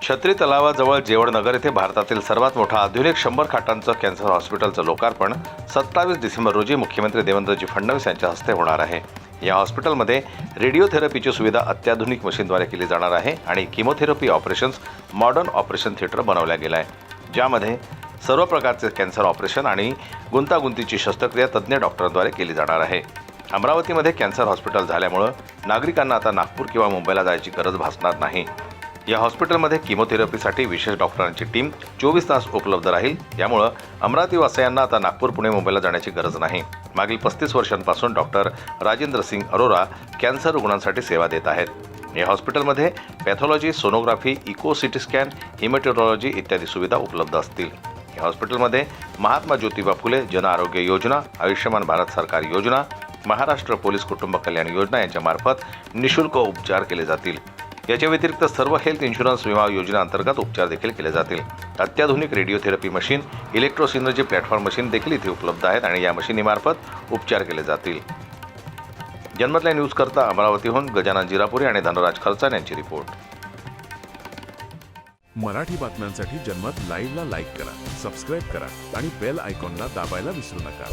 छत्री तलावाजवळ जेवणनगर येथे भारतातील सर्वात मोठा आधुनिक 100 खाटांचं कॅन्सर हॉस्पिटलचं लोकार्पण 27 डिसेंबर रोजी मुख्यमंत्री देवेंद्रजी फडणवीस यांच्या हस्ते होणार आहे। या हॉस्पिटलमध्ये रेडिओथेरपीची सुविधा अत्याधुनिक मशीनद्वारे केली जाणार आहे आणि chemotherapy operations modern operation theatre बनवल्या गेलं आहे, ज्यामध्ये सर्व प्रकारचे कॅन्सर ऑपरेशन आणि गुंतागुंतीची शस्त्रक्रिया तज्ज्ञ डॉक्टरांद्वारे केली जाणार आहे। अमरावतीमध्ये कॅन्सर हॉस्पिटल झाल्यामुळे नागरिकांना आता नागपूर किंवा मुंबईला जायची गरज भासणार नाही। या हॉस्पिटलमध्ये किमोथेरपीसाठी विशेष डॉक्टरांची टीम 24 तास उपलब्ध राहील। यामुळे अमरावतीवासियांना आता नागपूर, पुणे, मुंबईला जाण्याची गरज नाही। मागील 35 वर्षांपासून डॉक्टर राजेंद्र सिंग अरोरा कॅन्सर रुग्णांसाठी सेवा देत आहेत। या हॉस्पिटलमध्ये pathology, sonography, echo CT scan, haematology इत्यादी सुविधा उपलब्ध असतील। या हॉस्पिटलमध्ये महात्मा ज्योतिबा फुले जन आरोग्य योजना, आयुष्यमान भारत सरकार योजना, महाराष्ट्र पोलीस कुटुंब कल्याण योजना यांच्या मार्फत निशुल्क उपचार केले जातील। याच्या व्यतिरिक्त सर्व हेल्थ इन्शुरन्स विमा योजना अंतर्गत उपचार देखील केले जातील। अत्याधुनिक रेडिओथेरपी मशीन, इलेक्ट्रोसिनर्जी प्लॅटफॉर्म मशीन देखील इथे उपलब्ध आहेत आणि या मशीनीमार्फत उपचार केले जातील। जनमतला न्यूज करता अमरावतीहून गजानन जिरापुरी आणि धनराज खर्चान यांची रिपोर्ट। मराठी बातम्यांसाठी जनमत लाईव्हला लाईक करा, सबस्क्राईब करा आणि बेल आयकॉनला दाबायला विसरू नका।